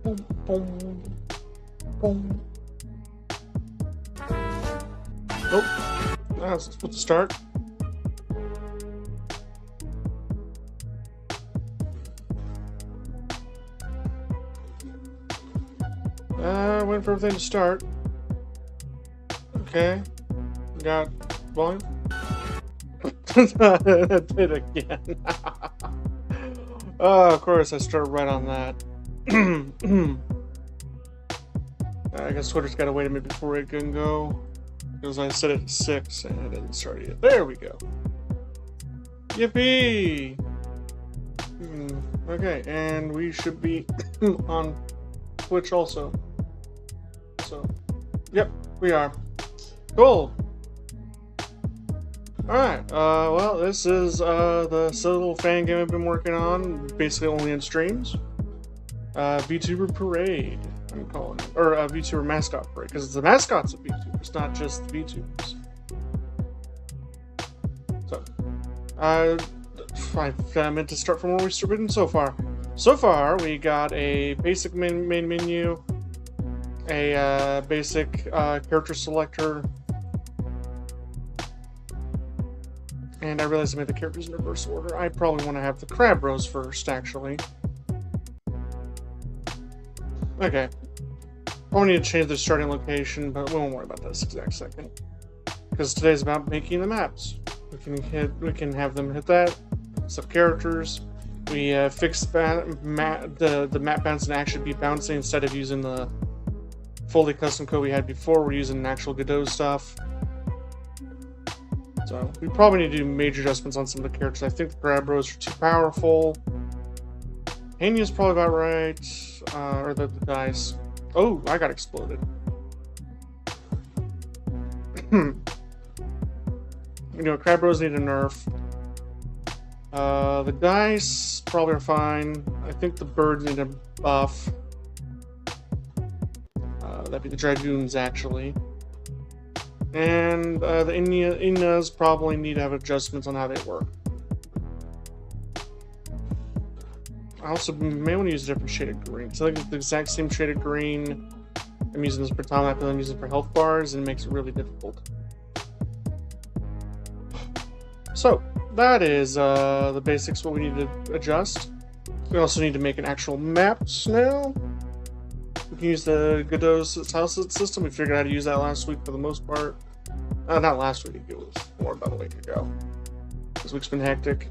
Boom, boom, boom. Oh, that's supposed to start. Waiting for everything to start. Okay. Got volume. It did again. Oh, of course, I started right on that. I guess Twitter's got to wait a minute before it can go. Because I set it at 6 and it didn't start yet. There we go. Yippee! Okay, and we should be on Twitch also. So, yep, we are. Cool! Alright, well, this is the little fan game I've been working on, basically only in streams. Vtuber Parade, I'm calling it. Or Vtuber Mascot Parade, because it's the mascots of VTubers, not just the VTubers. So, I meant to start from where we've been so far. So far, we got a basic main menu, a basic character selector, and I realized I made the characters in reverse order. I probably want to have the Crab Bros first, actually. Okay. I need to change the starting location, but we won't worry about this exact second. Because today's about making the maps. We can have them hit that. Sub characters. We fixed the map bounce and actually be bouncing instead of using the fully custom code we had before. We're using actual Godot stuff. So we probably need to do major adjustments on some of the characters. I think the Crab Bros are too powerful. Hanya's probably about right. Or the dice. Oh, I got exploded. You know, Crab Bros need a nerf. The dice probably are fine. I think the birds need a buff. That'd be the Dragoons, actually. And the Innas probably need to have adjustments on how they work. I also may want to use a different shade of green. So I think it's the exact same shade of green I'm using this for time map, and I'm using it for health bars, and it makes it really difficult. So that is the basics, what we need to adjust. We also need to make an actual maps now. We can use the Godot's house system. We figured out how to use that last week for the most part. Not last week, it was more about a week ago. This week's been hectic.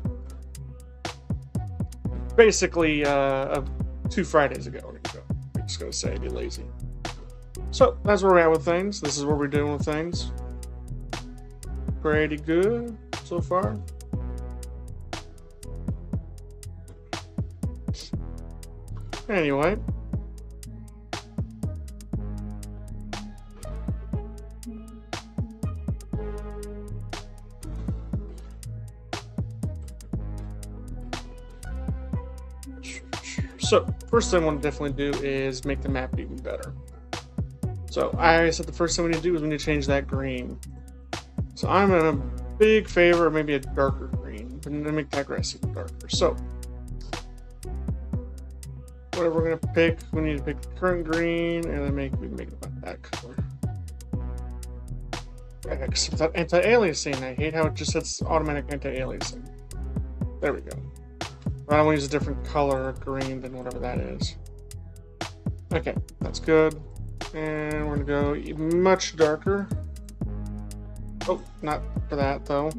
Basically, 2 Fridays ago. I'm just gonna say, be lazy. So, that's where we're at with things. This is what we're doing with things. Pretty good so far. Anyway. So, first thing I want to definitely do is make the map even better. So, I said the first thing we need to do is we need to change that green. So, I'm in a big favor of maybe a darker green, but then make that grass even darker. So, whatever we're going to pick, we need to pick the current green, and then we can make it about that color. Except that anti-aliasing, I hate how it just sets automatic anti-aliasing. There we go. I don't want to use a different color of green than whatever that is. Okay, that's good. And we're going to go much darker. Oh, not for that though.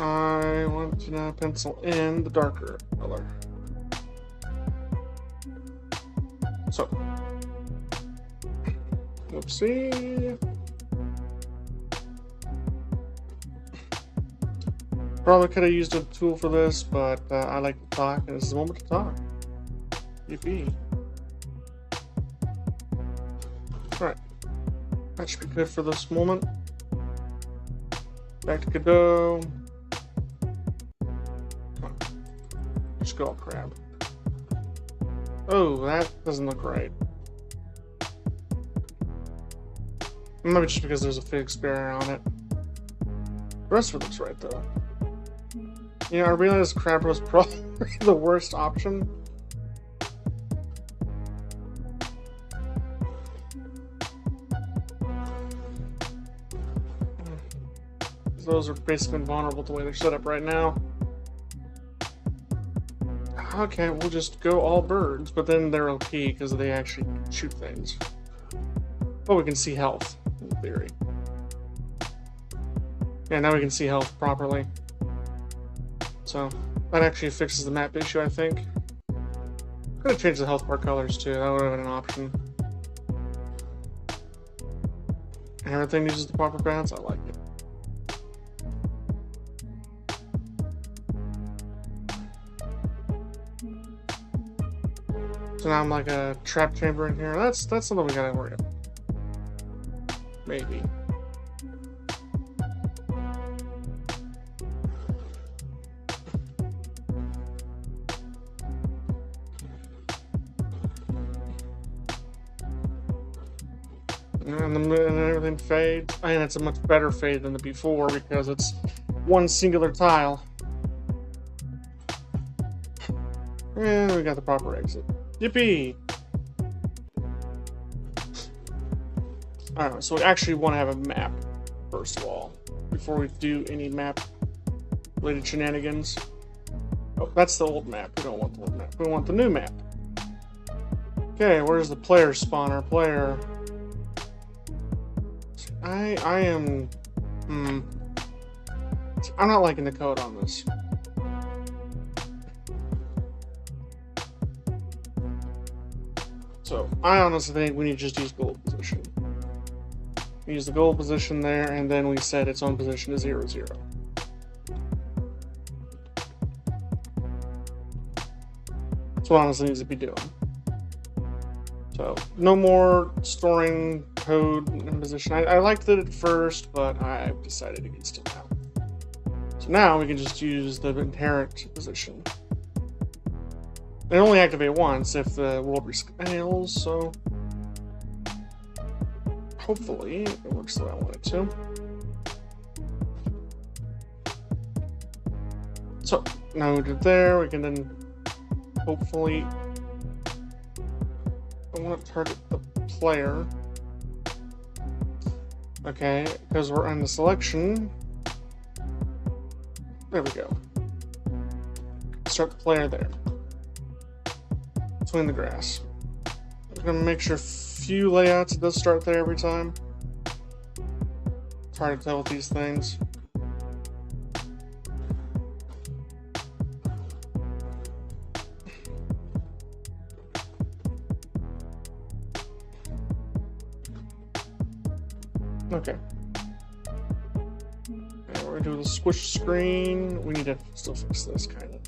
I want to now pencil in the darker color. So, whoopsie. Probably could have used a tool for this, but I like to talk, and this is the moment to talk. Yippee. Alright. That should be good for this moment. Back to Godot. Come on. Just go all crab. Oh, that doesn't look right. Maybe just because there's a fixed barrier on it. The rest of it looks right, though. You know, I realized Crab was probably the worst option. because those are basically invulnerable to the way they're set up right now. Okay, we'll just go all birds, but then they're OP because they actually shoot things. But we can see health, in theory. Yeah, now we can see health properly. So, that actually fixes the map issue, I think. Could have changed the health bar colors too, that would have been an option. Everything uses the proper balance, I like it. So now I'm like a trap chamber in here. That's something we gotta worry about. Maybe. And everything fades. And it's a much better fade than the before because it's one singular tile. And we got the proper exit. Yippee! Alright, so we actually want to have a map, first of all, before we do any map-related shenanigans. Oh, that's the old map. We don't want the old map. We want the new map. Okay, where's the player spawner? Player. I am... I'm not liking the code on this. So, I honestly think we need to just use goal position. We use the goal position there, and then we set its own position to 0, 0. That's what honestly needs to be doing. So, no more storing code in position. I liked it at first, but I've decided against it now. So now we can just use the inherent position. They only activate once if the world rescales, so hopefully it works the way I want it to. So now we did there, we can then hopefully I want to target the player. Okay, because we're in the selection. There we go. Start the player there. Between the grass. I'm gonna make sure few layouts it does start there every time. It's hard to tell with these things. Okay. And we're gonna do the squish screen. We need to still fix this kind of.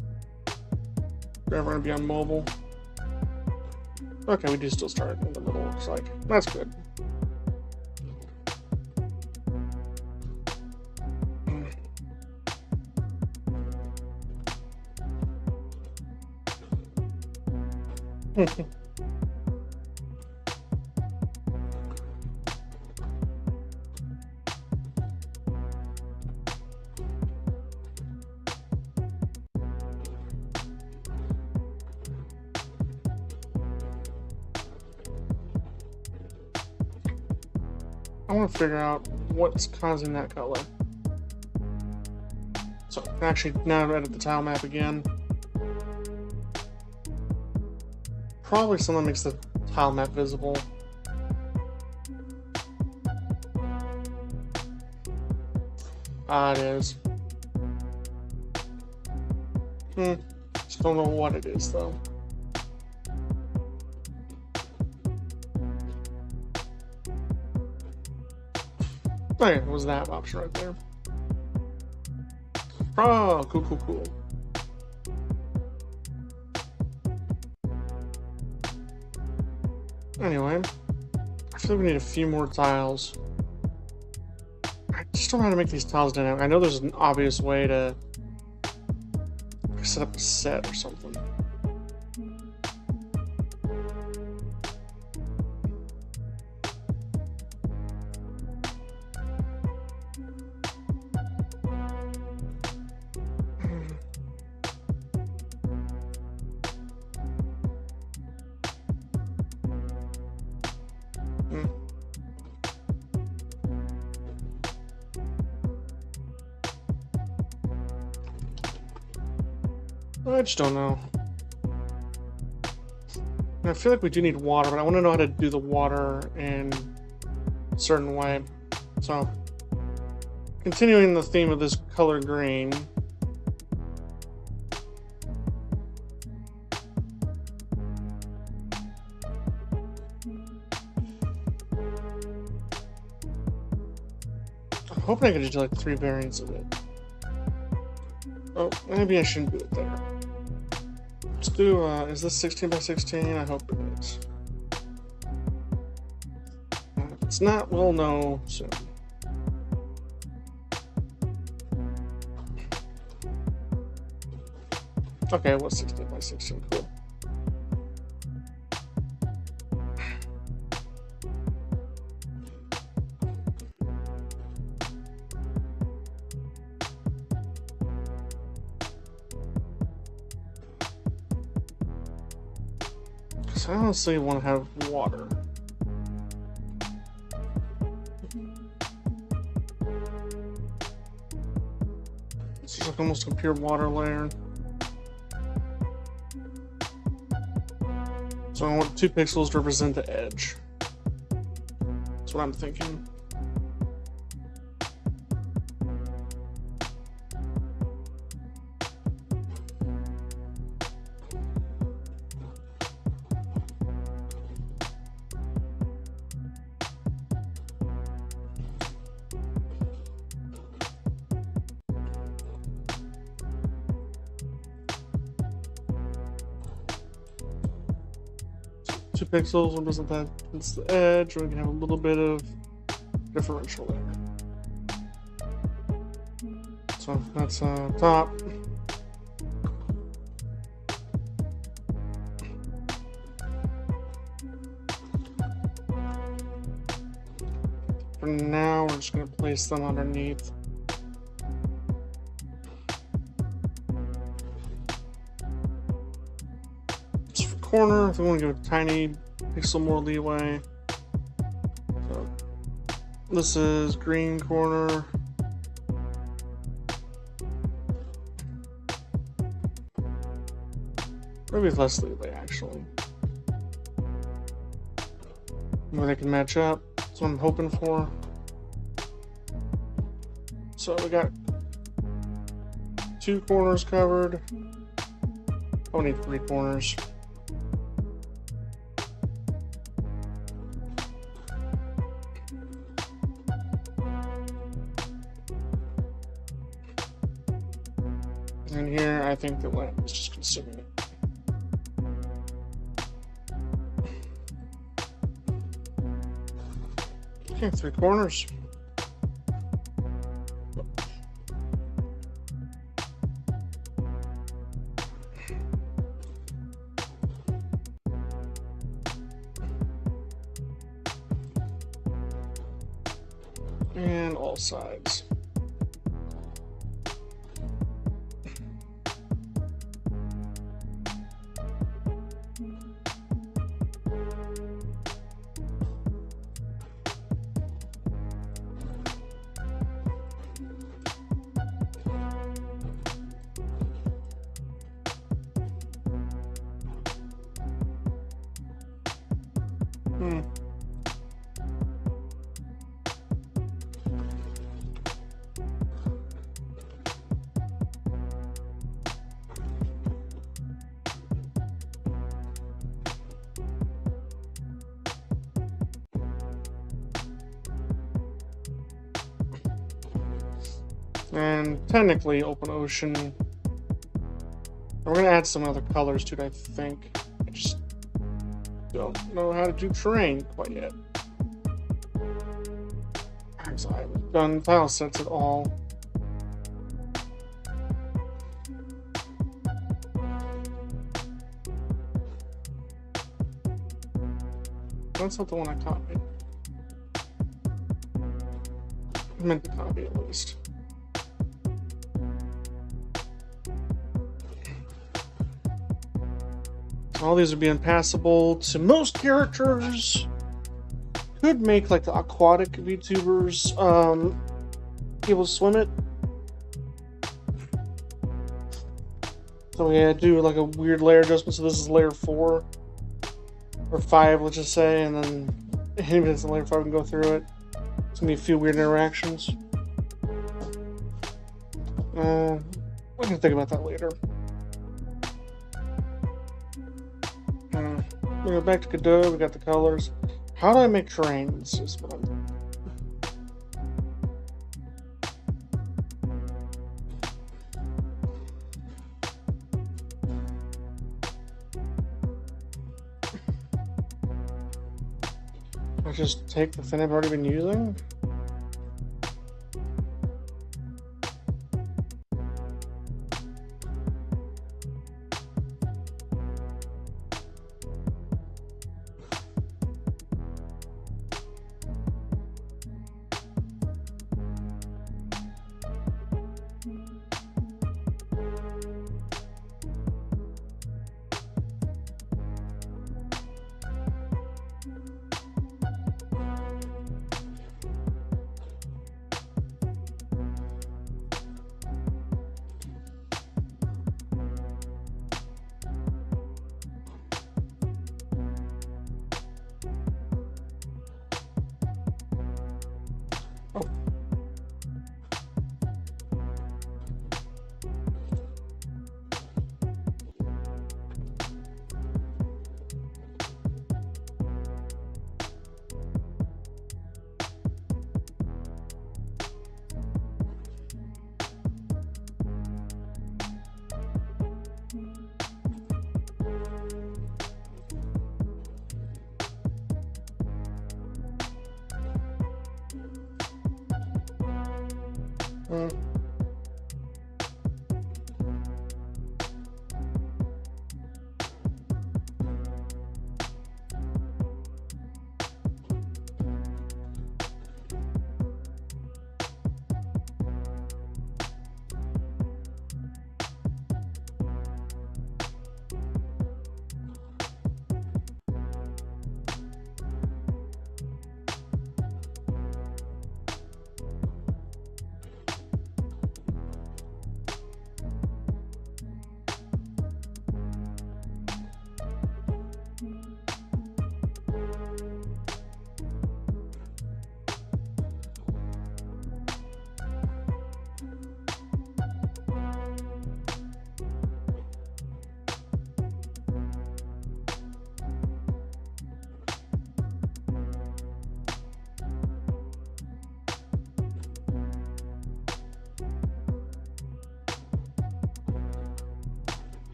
We're gonna be on mobile. Okay, we do still start in the middle, looks like. That's good. I want to figure out what's causing that color. So, actually, now edit the tile map again. Probably something that makes the tile map visible. Ah, it is. Just don't know what it is, though. Okay, it was that option right there. Oh, cool, cool, cool. Anyway, I feel like we need a few more tiles. I just don't know how to make these tiles dynamic. I know there's an obvious way to set up a set or something. I just don't know. I feel like we do need water, but I want to know how to do the water in a certain way. So, continuing the theme of this color green. I'm hoping I can just do like 3 variants of it. Oh, maybe I shouldn't do it there. Let's do, is this 16 by 16? I hope it is. If it's not, we'll know soon. Okay, it was 16 by 16, cool. I honestly want to have water. This is like almost a pure water layer. So I want 2 pixels to represent the edge. That's what I'm thinking. Two pixels represent that against the edge, or we can have a little bit of differential there. So that's top. For now, we're just going to place them underneath. Corner, if we want to give a tiny pixel more leeway. So this is green corner. Maybe less leeway actually. Where they can match up. That's what I'm hoping for. So we got 2 corners covered. Oh, we need 3 corners. And here, I think the lamp is just consuming it. Okay, 3 corners. And all sides. And technically open ocean. We're gonna add some other colors to it, I think. I just don't know how to do terrain quite yet. So I haven't done tile sets at all. That's not the one I copied. I meant to copy at least. All these would be impassable to most characters. Could make like the aquatic VTubers be able to swim it. So we had to do like a weird layer adjustment. So this is layer 4 or 5, let's just say, and then even if it's in layer 5, we can go through it. It's gonna be a few weird interactions. We can think about that later. We go back to Godot. We got the colors. How do I make terrains? Is what I'm. I just take the thing I've already been using.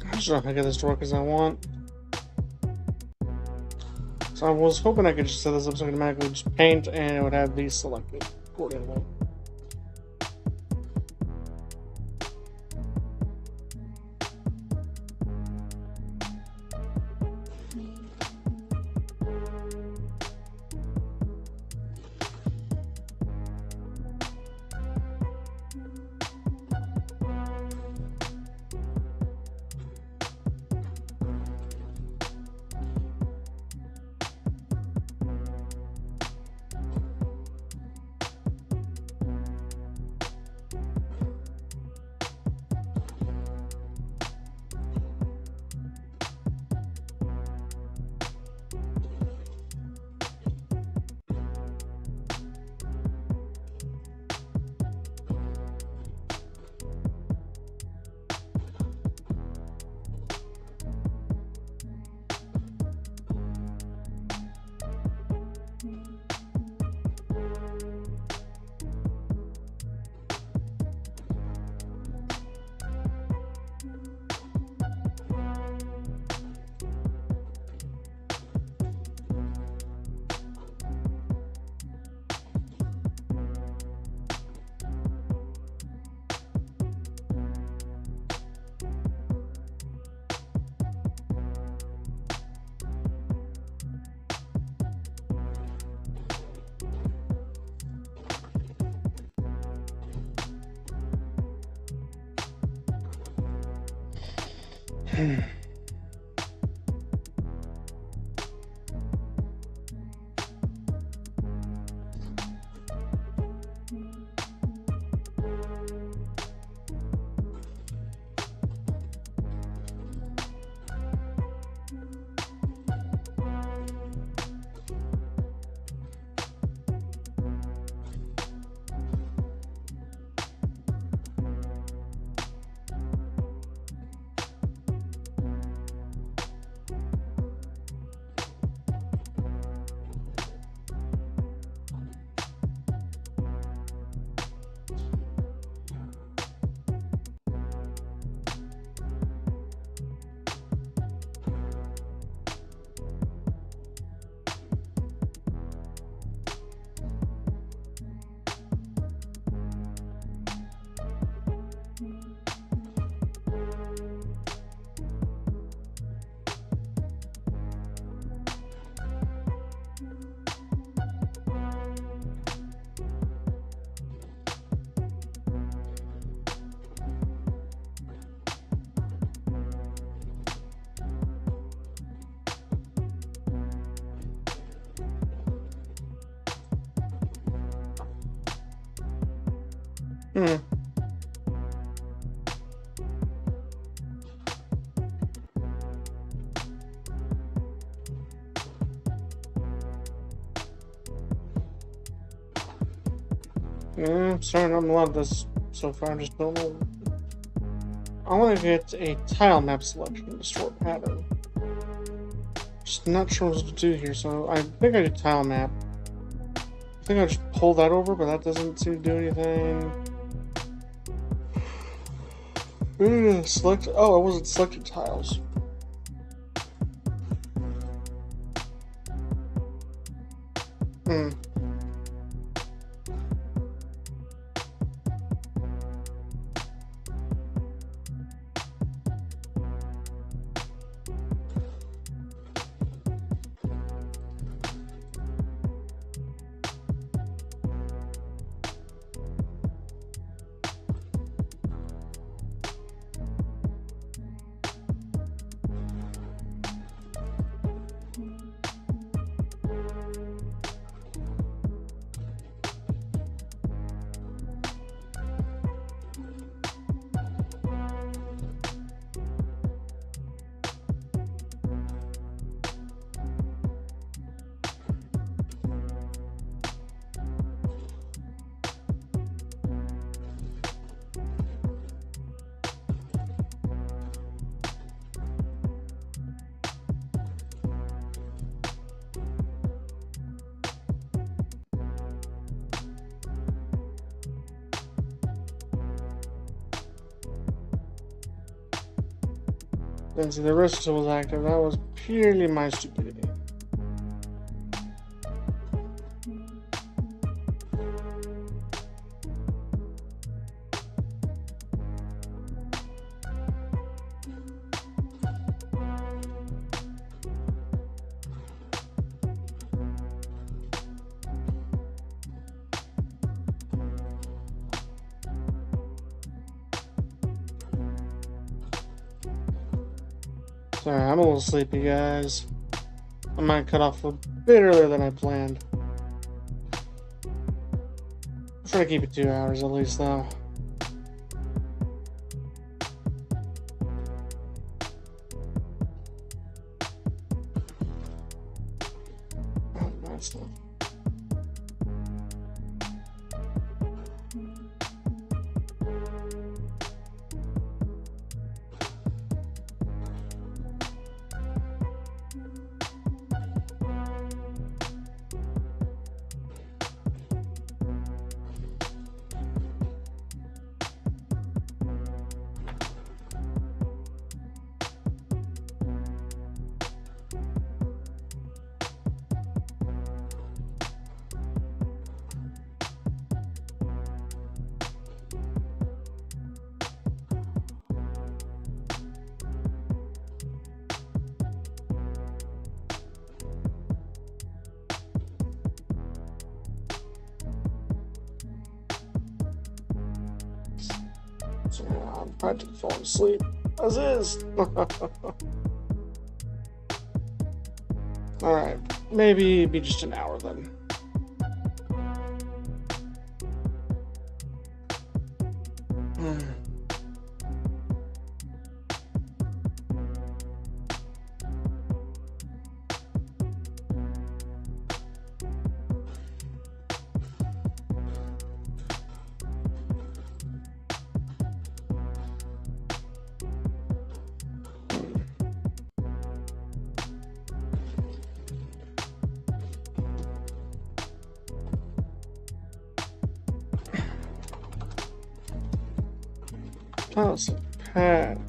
I just don't think I get this to work as I want. So I was hoping I could just set this up so I could automatically just paint and it would have these selected accordingly. Sorry, I'm a lot of this so far. I just don't know. I want to get a tile map selection to store pattern. Just not sure what to do here, so I think I do tile map. I think I just pull that over, but that doesn't seem to do anything. Select. Oh, I wasn't selecting tiles. And see, the rest was active. That was purely my stupidity. Sorry, I'm a little sleepy, guys. I might cut off a bit earlier than I planned. I'm trying to keep it 2 hours at least, though. Oh, that's not. So I'm practically falling asleep. As is. Alright, maybe be just an hour then. Tiles and pads.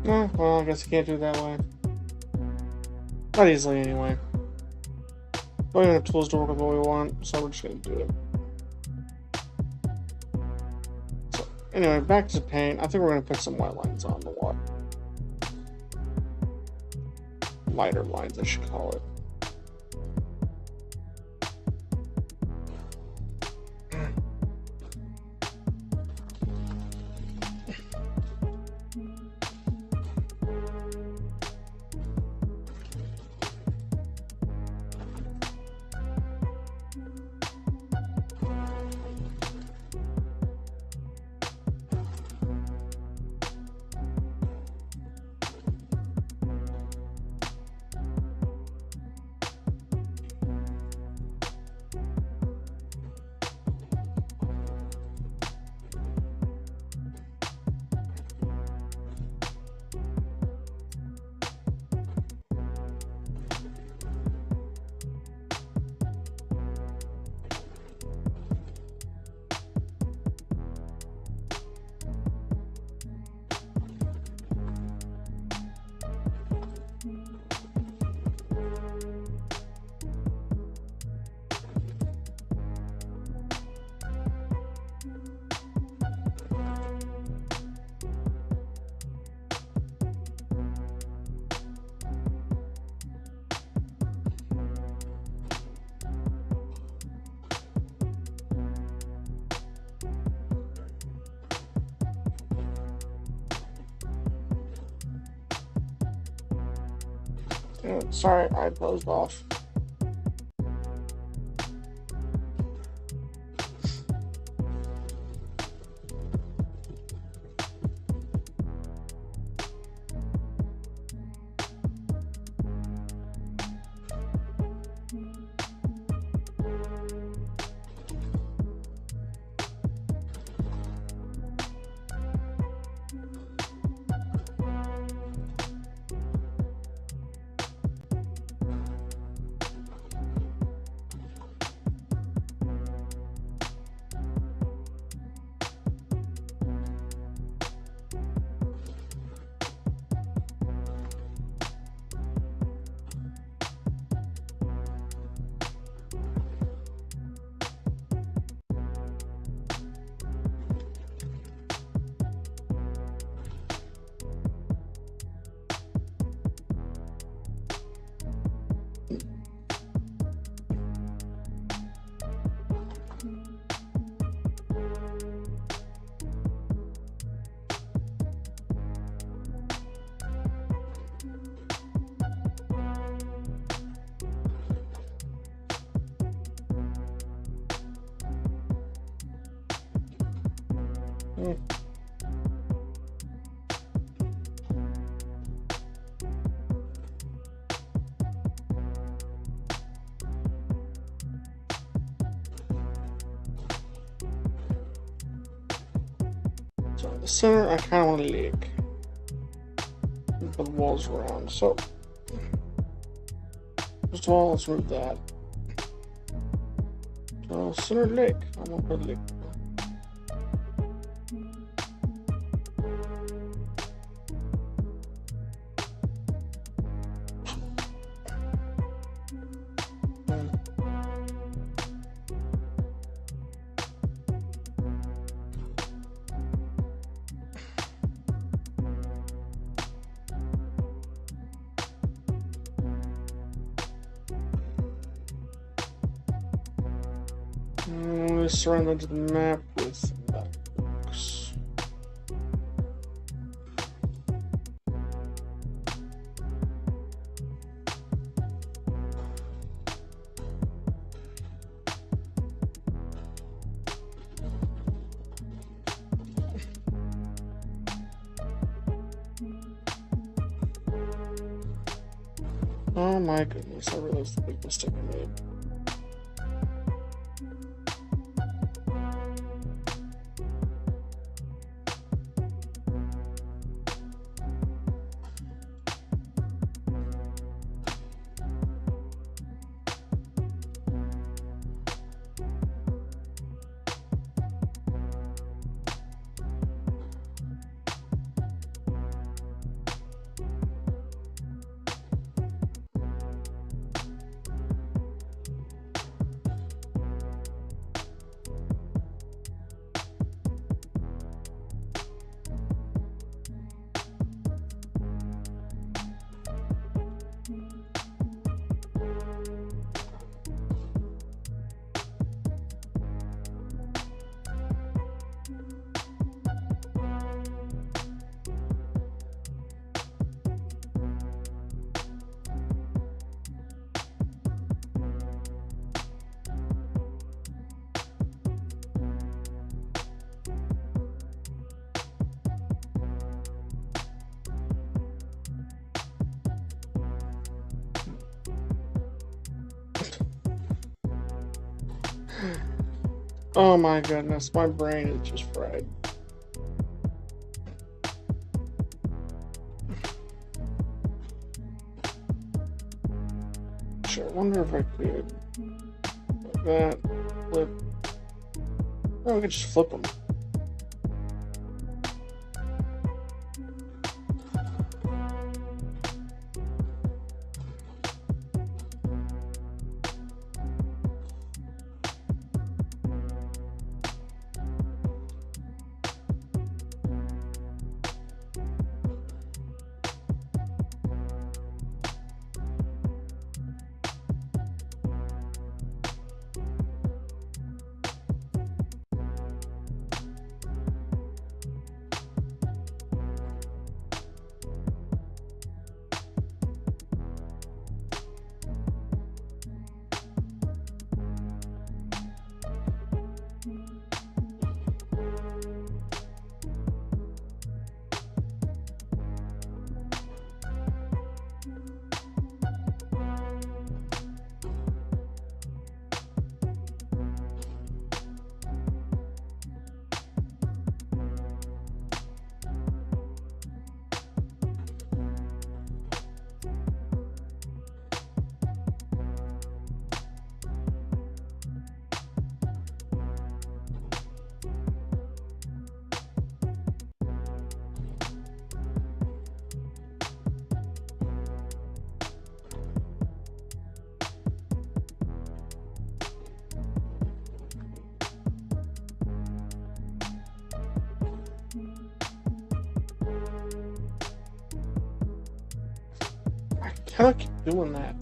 Well, I guess you can't do it that way. Not easily, anyway. We don't even have tools to work with what we want, so we're just gonna do it. So, anyway, back to paint. I think we're gonna put some white lines on the wall. Lighter lines, I should call it. Sorry, I closed off. So in the center, I kind of want to leak the walls around. So first of all, let's remove that. So center lake. I'm gonna put a lake. Surround the map with books. Oh my goodness, I realized the big mistake I made. Oh my goodness, my brain is just fried. Sure, I wonder if I could like that, flip. Oh, I could just flip them. How do I keep doing that?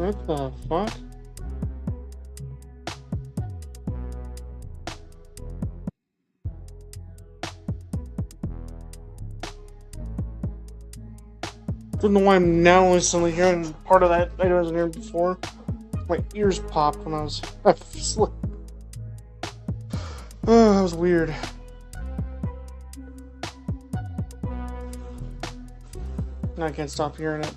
What the fuck? I don't know why I'm now instantly hearing part of that I wasn't hearing before. My ears popped when I was asleep. Oh, that was weird. Now I can't stop hearing it.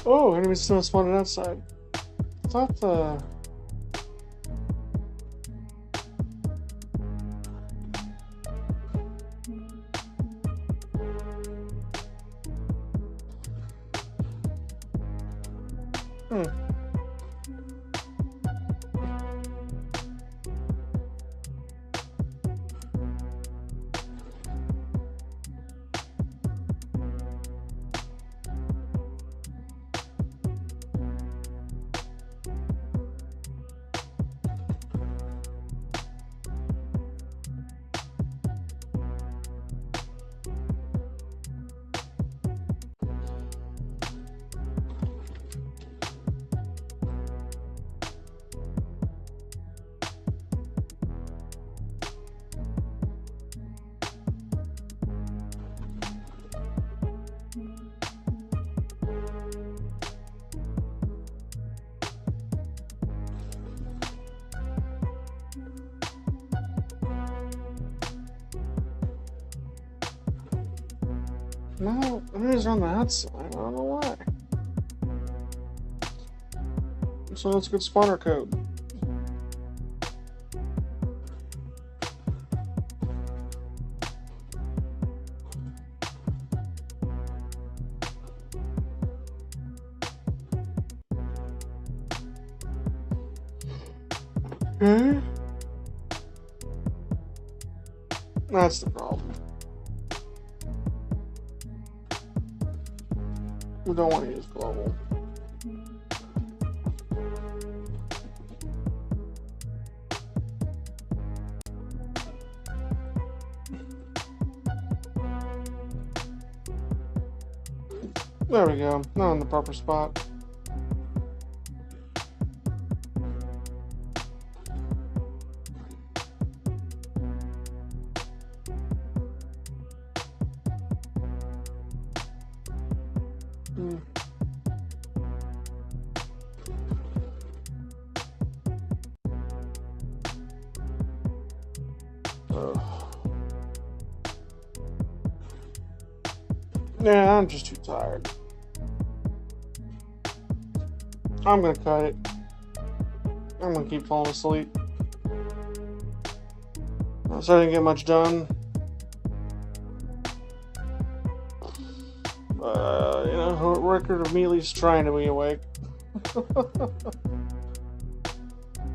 Oh, enemies still spawning outside. I thought the... No, enemies are on the outside. I don't know why. So let's get spawner code. Okay. That's the problem. We don't want to use global. There we go. Not in the proper spot. Yeah, I'm just too tired. I'm gonna cut it. I'm gonna keep falling asleep. So I didn't get much done. You know, record of me at least trying to be awake.